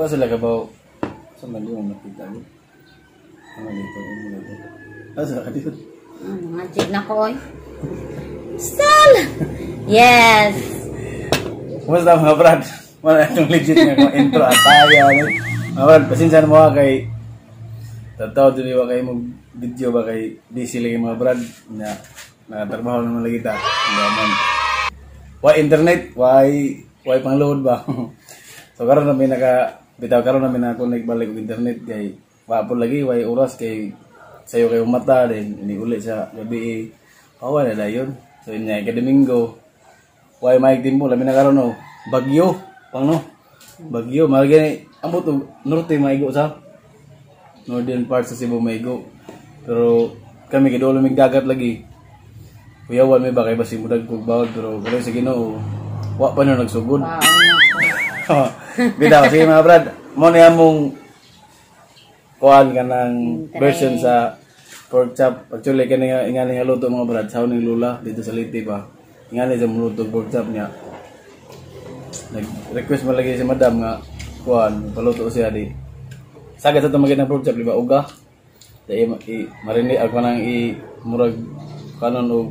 Wa sila kabaw. Sa mali mo makita mo. Ano dito? Asa ka dito? Magic na ko, oy. Sal! Yes! Kumusta mga brad? Wala itong legit nga intro at tayo. Mga brad, pasinsan mo kay tataw dili wa kay mag video ba kay busy lagi mga brad na nagatrabaho naman lagi ta. Why internet? Why pang-load ba? So karon na may bitaw karon na may na-connect balik og internet kay wa po lagi why oras kay sayo kay mata din ini uli sa gabi. Wala na yun. So yun nga, Domingo. Why Mike din mo, lamin na karon no. Bagyo, pang no. Bagyo, malagay ambot og norte maigo sa northern part sa Cebu maigo. Pero kami kidolo mig dagat lagi. Kuyawan may ba kay basi mudag kog bawod pero kay sa Ginoo wa pa na nagsugod. Bitaw sige mga brad, mo ni among kuan kanang version sa pork chop. Actually kani nga ingani nga luto mga brad, saw ning lula dito sa Liti pa. Ingani sa luto pork chop niya. Nag-request mo lagi si madam nga kuan paluto siya di. Sagad sa tumagin ng pork chop, di ba uga. Dai marini ako nang murag kanon og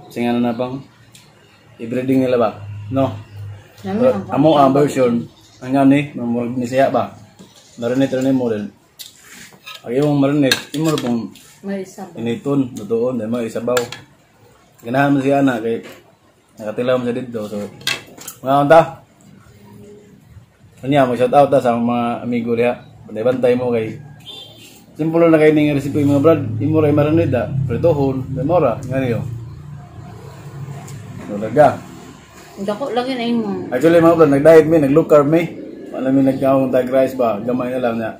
singa na bang i-breeding nila ba? No. Amo ang version ang ni murag ni siya ba. Marinate rin mo din. Ay yung marinate, imo pong may sabaw. Initon, doon, dahil may isabaw. Ganahan mo siya na kay nakatilaw mo siya dito. So, mga kanta. Kanya, mag-shout out sa mga amigo niya. Bantay mo kay simple na kayo ng recipe mga brad. Imo ray marinade pritohon, demora, nga niyo. Talaga. Dako lang yun ay mo. Actually mga brad, nag-diet me, nag-low carb me. Alam mo nagkawang tag rice ba, gamay na lang na.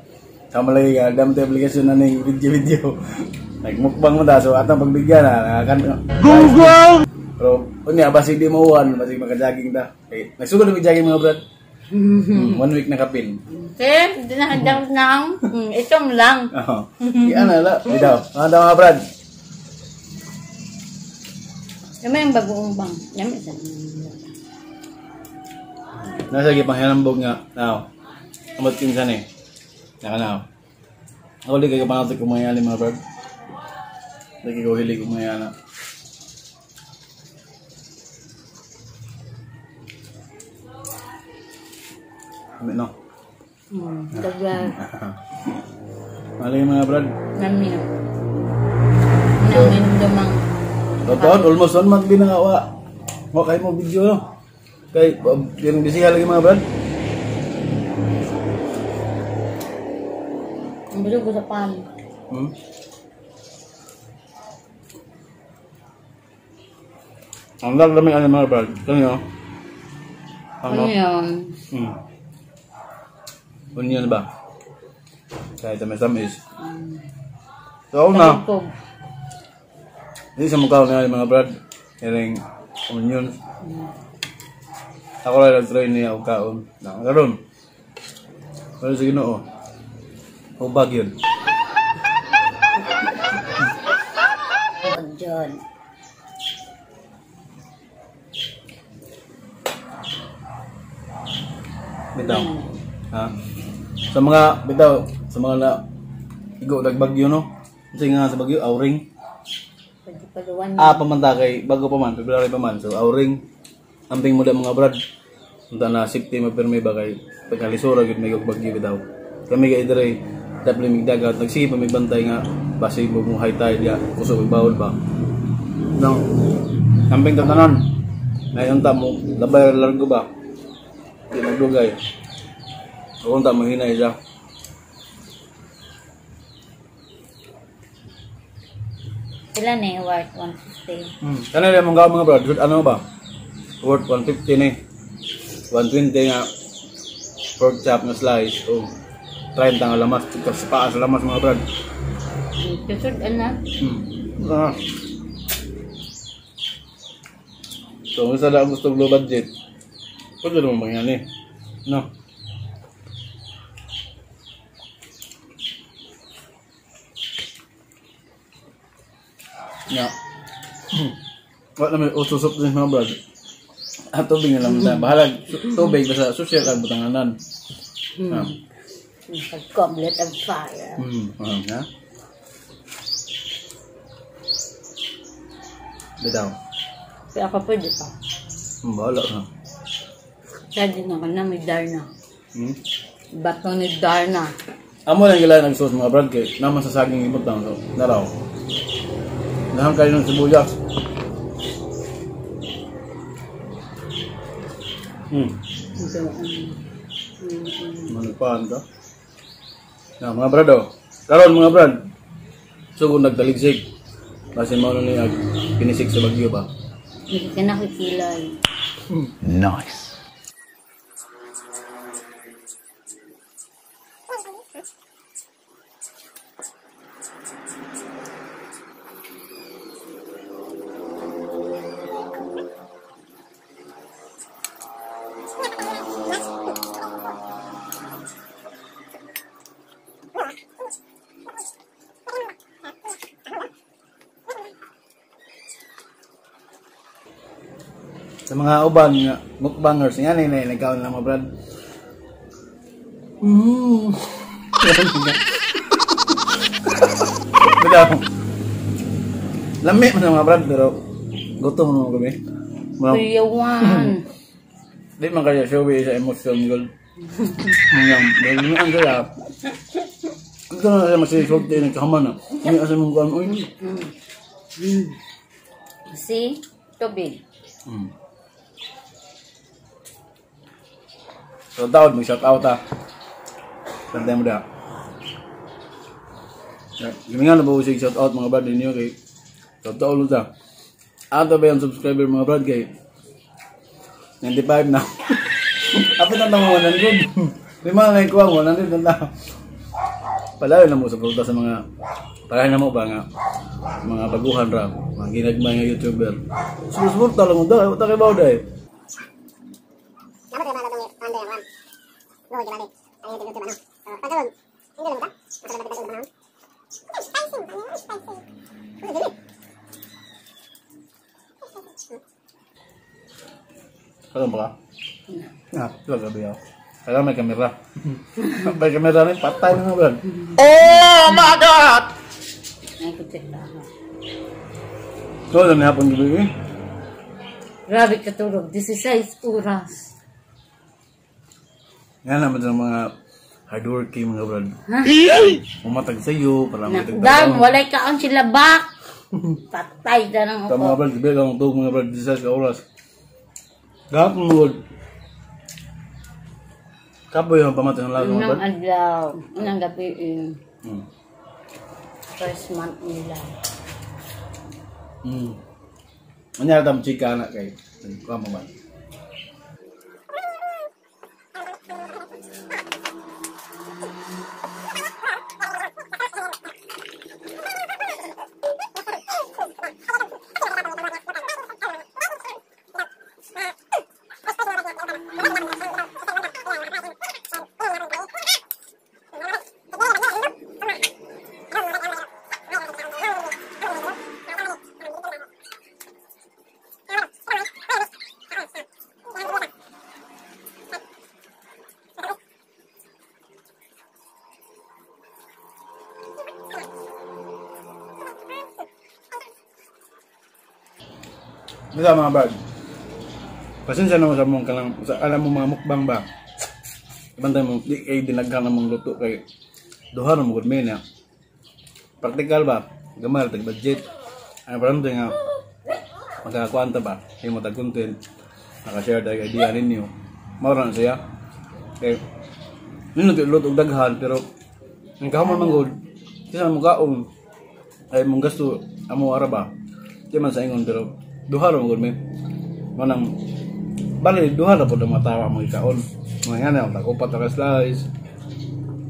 Sama lagi ka, dami tayo application na ng video. Nagmukbang mo da, so atang pagbigyan na, Google! Pero, kunya, basi di mo uwan, basi maka-jogging da. Okay. Nagsugod na mag-jogging mga brad. 1 week na kapin. Okay, hindi na hadang ng itong lang. Oo. Iyan na, bitaw. Mga brad. Yung may bagong bang. Yung isa. Nasa gipanghinambog nga. Now, amot kinsan eh. Naka now. Ako di kayo pangatag kumayani mga brad. Lagi ko hilig kumayana. Amit no? Daglag. Malay mga brad. Namin. Namin dumang. Totoo, almost 1 month din na nga wa. Wa kayo mo video no? Kay, yung bisihan lagi mga brad. Ang bilog ko sa pan. Ang lamig ano mga brad. Ano yun? Ano yun? Onion ba? Kahit tamis-tamis. So, ako na. Hindi sa mukha na mga brad. Yung onion. Ako lang nag-try niya o kaon. Nakaroon. Pero sa Ginoo. Hubag yun. John. Bitaw. Ha? Sa mga na igo nagbagyo no. Kasi nga sa bagyo auring. Pamanta kay bago pa man, February pa man. So auring amping mo mga brad. Unta na safety mapirmi ba kay pagkalisura gid may bagyo bitaw. Kami kay dire dapat mig dagat nagsige pa mig bantay nga base mo high tide ya kusog bawol ba. No. Amping tatanan. Ngayon ta mo labay largo ba. Di nagdugay. Kung tak mahina siya. Sila na yung worth 150. Ano yung mga brad? Ano ba? Worth 150 ni. 120 nga pork chop na slice. O 30 nga lamas. Kasi paa sa lamas mga brad. Kusod na. So kung sa gusto low budget, pwede naman mga yan eh. No? Yeah. Wala naman ususok din mga brad. Tubig na lang. Bahalag tubig basta social ang butanganan. Ah. Goblet of fire. Ha? Bitaw. Kaya ako pwede pa. Bahala na. Pwede naman na may Darna. Bato ni Darna. Amo lang kailangan nagsuot mga brad kay naman sa saging ibot lang. So, naraw. Nahang kayo ng sibuyas. Managpaan ka? Na, mga brad oh. Karon mga brad. So kung nagdaligsik. Kasi mo niya pinisik sa bagyo ba? Hindi ka nakikilay. Nice. Sa mga uban nga mukbangers nga ni nagkaon na mga brad. Bitaw. Lami man mga brad pero gutom naman kami. Kuyawan. Di man kaya showy sa emotion gold. Mga ang kaya. Ito na siya masisog tayo nagkahaman na. Hindi asa mong kuhan. Uy. See? Tubig. So tawad mag-shout out ha. Tantay mo da. Gamingan na ba usig shout out mga brad ninyo kay shout out ulit ha. Ato ba yung subscriber mga brad kay 95 na. Apit na naman 100. Di mga ngayon kuha 100 na. Palayo na mo sa pagpunta sa mga parahin na mo ba nga mga baguhan ra, mga ginagmay nga YouTuber. Susuporta lang mo daw, wala kay baw daw. Kalam ba? Ah, wala gabi ako. Kaya may kamera. May kamera rin, patay na nga ba? Oh my God! Ay, kutsik na ako. So, alam niya hapon gabi eh. Grabe katulog. 16 oras. Yan naman sa mga hardworking mga brad. Ha? Umatag sa iyo, para may Nakdam, walay kaon sila bak. Patay na lang Sa mga ako. brad, gabi lang ito mga brad, 16 ka oras. Gapon mo. Kapoy yung pamatay ng lahat mga Unang brad. adlaw. Unang gabi. Hmm. First month nila. Manyara tam chika anak kay. Kuha mo ba? Bisa mga brad. Pasensya naman sa mong kanang sa alam mo mga mukbang ba. Ibantay mo di kay dinaghan namong luto kay duha na mo gud men ya. Praktikal ba? Gamal tag budget. Ang parang nga magkakwanta ba? Kay mo tag content. Naka-share dag idea ninyo. Mao ra na siya. Kay nino luto og daghan pero ang kahaman man gud kisa mo kaon ay mong gasto amo ara ba. Di man sa ingon pero duha ra mo gud men. Manang bali duha ra pud ang matawa mo ikaon. Mga nga na upat ka slice.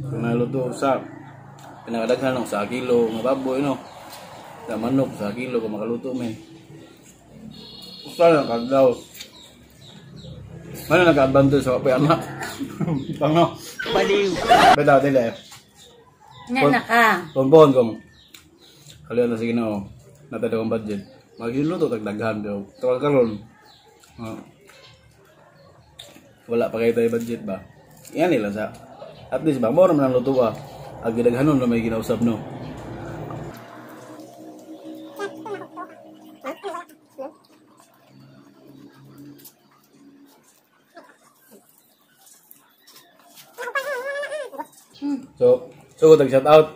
Kung naluto sa pinakadaghan ng sa kilo ng baboy no. Sa manok sa kilo kung makaluto men. Usa na kagdaw. Mana nag-advantage sa kapay anak. Tango. Baliw. Beda dili. Nga ka. Bonbon kong kalian na sige na natada kong budget. Magluto tag daghan daw. Tawag karon. Wala pa kayo tayo budget ba? Yan nila sa At least ba mo naman ang luto ba. Agi daghanon na may ginausap no. So shout out.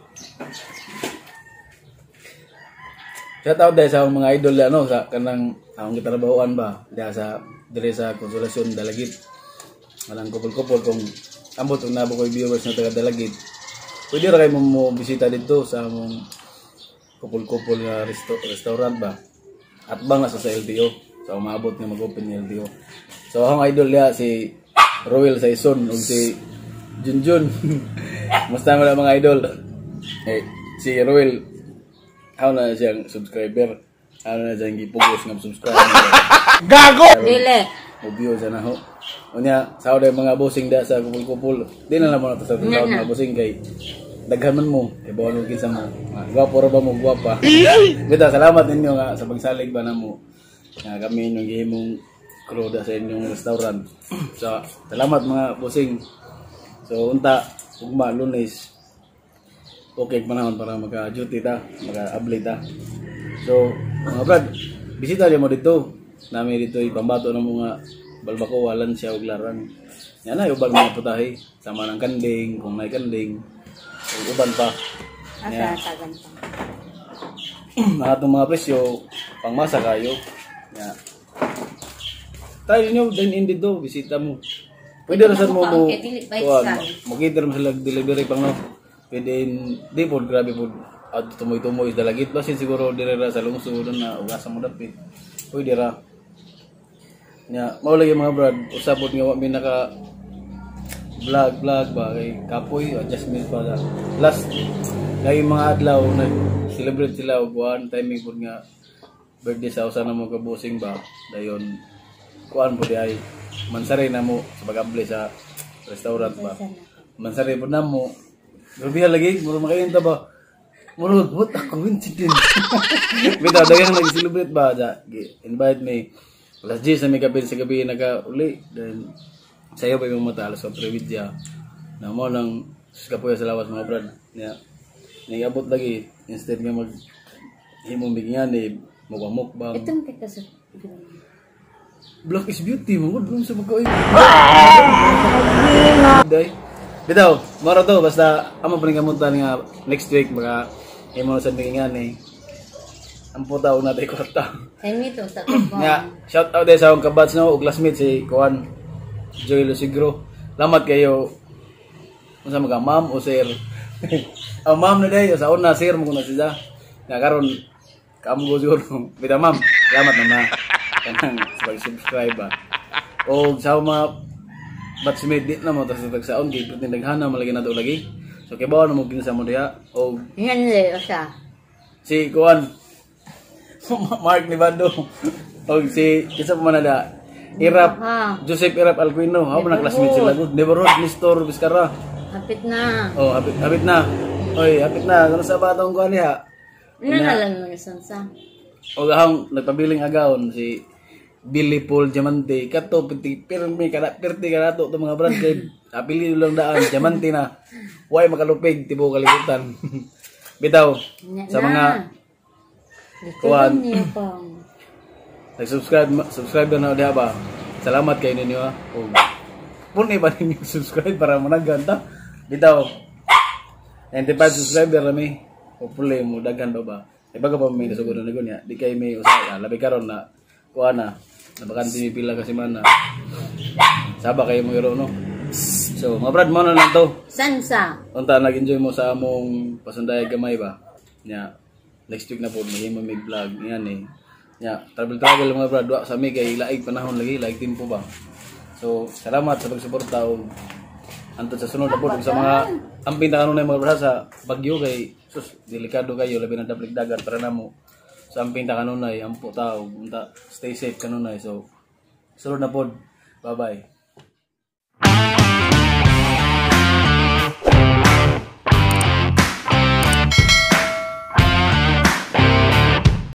Shout out dahil sa mga idol ano sa kanang akong gitrabahoan ba diha sa dire sa Konsolasyon Dalagit. Walang kupol-kupol kung ambot kung nabo ko viewers na taga Dalagit. Pwede ra kayo mo bisita dito sa among kupol-kupol nga restaurant ba. At bang nasa sa LTO. So umabot nga mag-open yung LTO. So akong idol niya si Roel Saison ug si Junjun. Musta mo mga idol? Si Roel how na siyang subscriber. Ano na siyang gipugos ng subscriber. Gago! Dili. Obvio siya na ho. Unya, sa mga bossing da sa kupul-kupul. Di na naman ito sa mga bossing kay daghan man mo. Kay bawal mo kinsa mo. Gwapo ra ba mo? Gwapa. Bita, salamat ninyo nga sa pagsalig ba na mo. Nga kami inyong gihimong crew da sa inyong restaurant. So, salamat mga bossing. So, unta, ugma, Lunes. Okay panahon para maka-duty ta, maka-abli ta. So, mga brad, bisita niyo mo dito. Nami dito ipambato ng mga balbako, walan siya og larang. Yan na, ubang mga putahe. Sama ng kanding, kung may kanding. Uban pa. Asa tagan pa. Atong mga presyo, pangmasa kayo. Yeah. Tayo nyo, dine in dito, bisita mo. Pwede rin saan mo makita mo sila delivery pang no. Pwede di po, grabe po. At tumoy-tumoy Dalagit. Basin siguro dire ra sa lungsod na ugasa mo dapit. Pwede ra. Nya, maulay mga brad, usapot nga mi naka vlog ba kay kapoy adjustment pa sa last lagi mga adlaw na celebrate sila og one timing pud nga birthday sa usa na mo ka bossing ba dayon kuan pud ay mansari na mo sa pag-abli sa restaurant ba mansari pud na mo grabe lagi muro makainta ba muro what a coincidence bitaw dagan nag-celebrate ba da invite me last day sa may gabi sa gabi naka-uli then sayo pa yung mata alas 4 vidya na mo nang kapoy sa lawas mga brad niya naiabot lagi instead nga mag himong bigyan ni mukbang Itong kita sa Black is beauty mo dun sa pagkain day bitaw maro to basta amo pa rin kamutan nga next week baka himo sa bigyan ni ang puta og natay kwarta ay mito sa ko. nga shout out sa akong kabats no ug classmate si Kuan Joy Lusigro. Salamat kayo. Unsa mga ma'am o sir? Ang ma'am na day sa una sir mo na siya. Nga karon kamgo siguro. Bita ma'am, salamat naman. Kanang subscribe ba. O sa mga batchmate dit na mo tas tagsaon kay putin daghana malagi na to lagi. So kay bawo na mo kinsa mo diha o Yan le o siya. si Kuan Mark Nivado o si kinsa pa man na Irap, Joseph Irap Alquino, how man classmate sila good. Neighborhood Nestor Vizcarra. Hapit na. Oh, hapit na. Oy, hapit na. Kuno sa batong kuan niya. Nanalan mo ni Sansa. O gahong nagpabiling agawon si Billy Paul Diamante. Kato pirmi kada pirti kada to mga brand kay apili lang daan Diamante na. Way makalupig tibo kalibutan. Bitaw sa mga kuan niya pang subscribe na diha ba. Salamat kay ninyo ha. O punay ba ninyo subscribe para managhan ta. Bitaw 95 subscriber rami. Hopefully mo daghan ba. Ibaga pa may nasugod na niya. Di kay may usaya labi karon na kuan na nabakanti mi pila ka semana. Saba kayo mo iro no. So mga brad mo na lang to. Sansa. Unta nag-enjoy mo sa among pasunday gamay ba. Nya next week na po mahimo may vlog yan eh. Ya, travel mga brad, wa sa mi kay laig panahon lagi, laig tempo ba. So, salamat sa pagsuporta og antud sa sunod na pod sa mga amping na kanunay mga brad sa bagyo kay sus delikado kayo labi na daplig dagat para namo. Sa amping ta kanunay ampo ta og unta stay safe kanunay. So, sunod na pod. Bye-bye.